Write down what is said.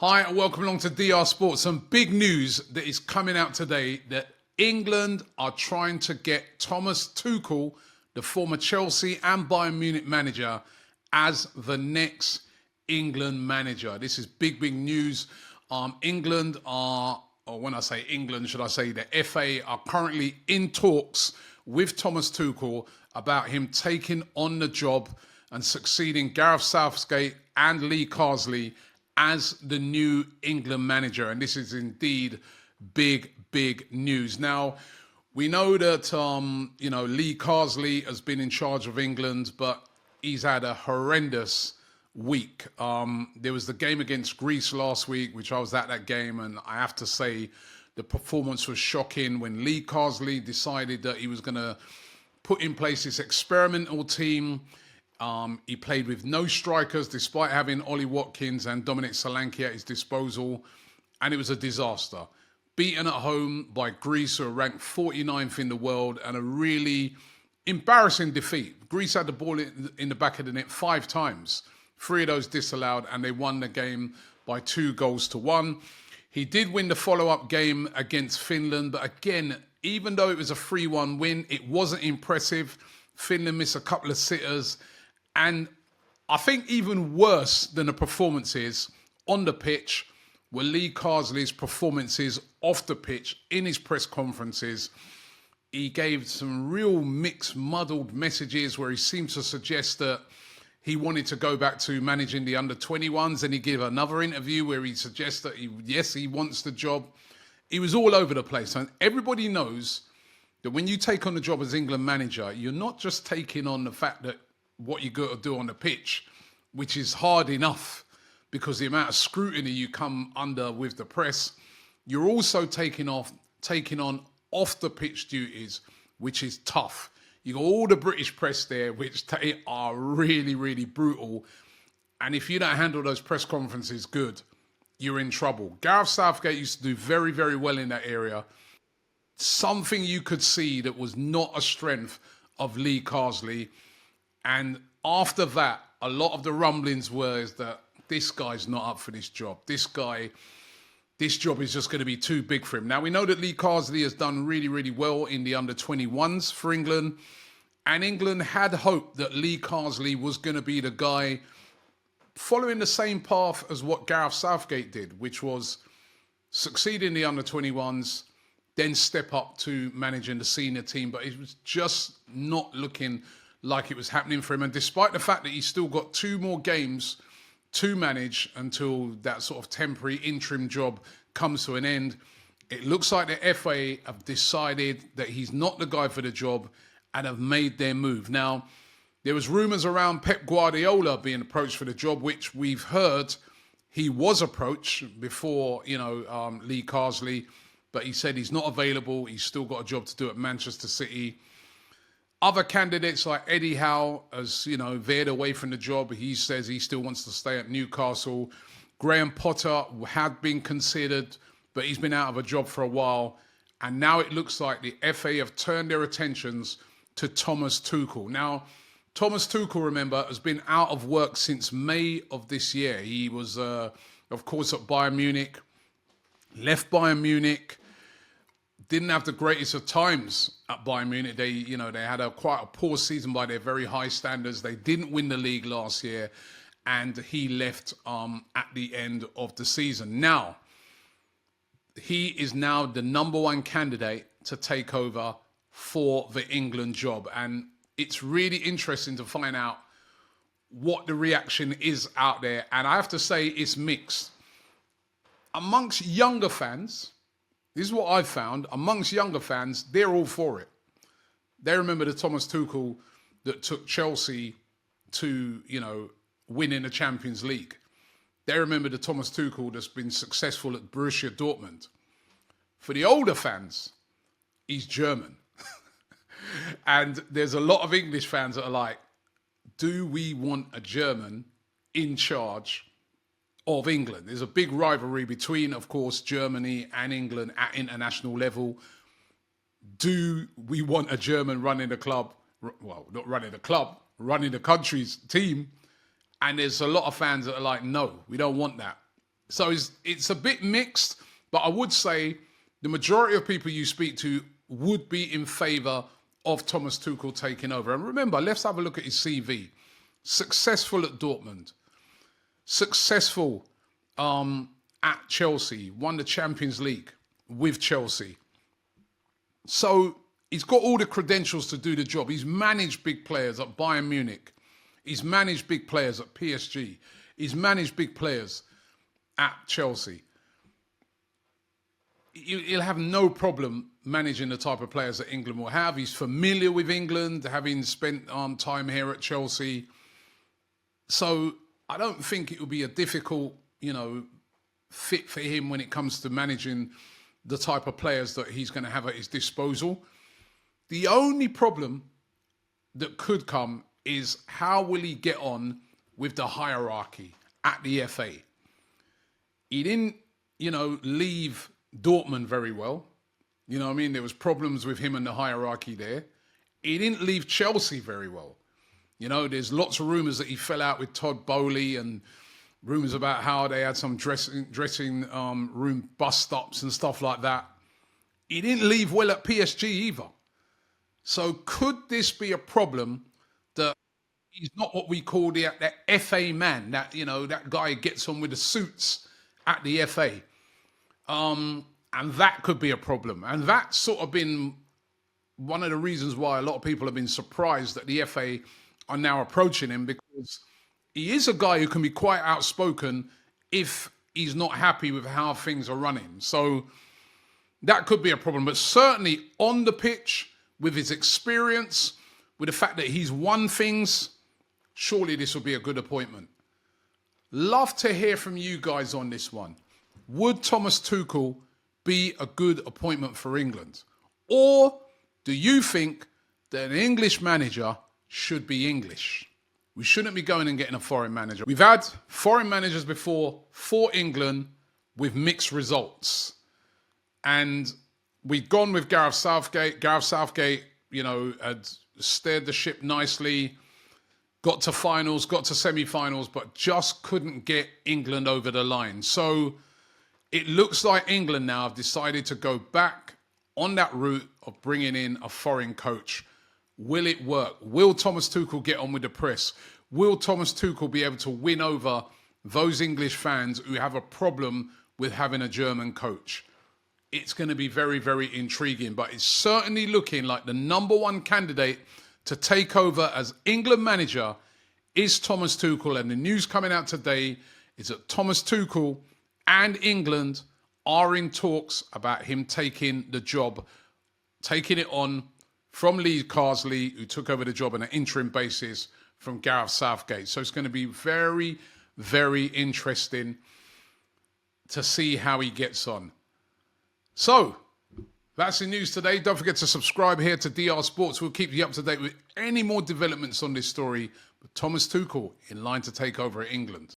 Hi and welcome along to DR Sports. Some big news that is coming out today that England are trying to get Thomas Tuchel, the former Chelsea and Bayern Munich manager, as the next England manager. This is big news. England are, or when I say England, should I say the FA are currently in talks with Thomas Tuchel about him taking on the job and succeeding Gareth Southgate and Lee Carsley as the new England manager. And this is indeed big news. Now, we know that, Lee Carsley has been in charge of England, but he's had a horrendous week. There was the game against Greece last week, which I was at that game, and I have to say the performance was shocking when Lee Carsley decided that he was going to put in place this experimental team. He played with no strikers despite having Ollie Watkins and Dominic Solanke at his disposal, and it was a disaster. Beaten at home by Greece, who are ranked 49th in the world, and a really embarrassing defeat. Greece had the ball in the back of the net 5 times, 3 of those disallowed, and they won the game by 2-1. He did win the follow-up game against Finland, but again, even though it was a 3-1 win, it wasn't impressive. Finland missed a couple of sitters. And I think even worse than the performances on the pitch were Lee Carsley's performances off the pitch in his press conferences. He gave some real mixed, muddled messages where he seemed to suggest that he wanted to go back to managing the under-21s, and he gave another interview where he suggests that he wants the job. He was all over the place. And everybody knows that when you take on the job as England manager, you're not just taking on the fact that what you got to do on the pitch, which is hard enough because the amount of scrutiny you come under with the press. You're also taking on off the pitch duties, which is tough. You got all the British press there, which they are really brutal. And if you don't handle those press conferences good, you're in trouble. Gareth Southgate used to do very well in that area. Something you could see that was not a strength of Lee Carsley. And after that, a lot of the rumblings were that this guy's not up for this job. This job is just going to be too big for him. Now, we know that Lee Carsley has done really well in the under-21s for England. And England had hoped that Lee Carsley was going to be the guy following the same path as what Gareth Southgate did, which was succeed in the under-21s, then step up to managing the senior team. But it was just not looking like it was happening for him. And despite the fact that he's still got 2 more games to manage until that sort of temporary interim job comes to an end, it looks like the FA have decided that he's not the guy for the job and have made their move. Now, there was rumours around Pep Guardiola being approached for the job, which we've heard he was approached before, Lee Carsley, but he said he's not available. He's still got a job to do at Manchester City. Other candidates like Eddie Howe has, veered away from the job. He says he still wants to stay at Newcastle. Graham Potter had been considered, but he's been out of a job for a while. And now it looks like the FA have turned their attentions to Thomas Tuchel. Now, Thomas Tuchel, remember, has been out of work since May of this year. He was, of course, at Bayern Munich, left Bayern Munich, didn't have the greatest of times at Bayern Munich. They had quite a poor season by their very high standards. They didn't win the league last year, and he left at the end of the season. Now, he is now the number 1 candidate to take over for the England job. And it's really interesting to find out what the reaction is out there. And I have to say it's mixed. Amongst younger fans, this is what I've found. Amongst younger fans, they're all for it. They remember the Thomas Tuchel that took Chelsea to, winning the Champions League. They remember the Thomas Tuchel that's been successful at Borussia Dortmund. For the older fans, he's German. And there's a lot of English fans that are like, do we want a German in charge of England? There's a big rivalry between, of course, Germany and England at international level. Do we want a German running the club? Well, not running the club, running the country's team. And there's a lot of fans that are like, no, we don't want that. So it's a bit mixed, but I would say the majority of people you speak to would be in favour of Thomas Tuchel taking over. And remember, let's have a look at his CV. Successful at Dortmund, successful at Chelsea, won the Champions League with Chelsea. So he's got all the credentials to do the job. He's managed big players at Bayern Munich. He's managed big players at PSG. He's managed big players at Chelsea. He'll have no problem managing the type of players that England will have. He's familiar with England, having spent time here at Chelsea. So I don't think it will be a difficult, fit for him when it comes to managing the type of players that he's going to have at his disposal. The only problem that could come is how will he get on with the hierarchy at the FA? He didn't, leave Dortmund very well. You know what I mean? There was problems with him and the hierarchy there. He didn't leave Chelsea very well. There's lots of rumours that he fell out with Todd Bowley and rumours about how they had some dressing room bust-ups and stuff like that. He didn't leave well at PSG either. So could this be a problem that he's not what we call the FA man, that guy who gets on with the suits at the FA? And that could be a problem. And that's sort of been one of the reasons why a lot of people have been surprised that the FA are now approaching him, because he is a guy who can be quite outspoken if he's not happy with how things are running. So that could be a problem. But certainly on the pitch, with his experience, with the fact that he's won things, surely this will be a good appointment. Love to hear from you guys on this one. Would Thomas Tuchel be a good appointment for England? Or do you think that an English manager should be English? We shouldn't be going and getting a foreign manager. We've had foreign managers before for England with mixed results. And we'd gone with Gareth Southgate. Gareth Southgate, had steered the ship nicely, got to finals, got to semi-finals, but just couldn't get England over the line. So it looks like England now have decided to go back on that route of bringing in a foreign coach. Will it work? Will Thomas Tuchel get on with the press? Will Thomas Tuchel be able to win over those English fans who have a problem with having a German coach? It's going to be very, very intriguing, but it's certainly looking like the number one candidate to take over as England manager is Thomas Tuchel. And the news coming out today is that Thomas Tuchel and England are in talks about him taking the job, taking it on from Lee Carsley, who took over the job on an interim basis from Gareth Southgate. So it's going to be very, very interesting to see how he gets on. So that's the news today. Don't forget to subscribe here to DR Sports. We'll keep you up to date with any more developments on this story. But Thomas Tuchel in line to take over at England.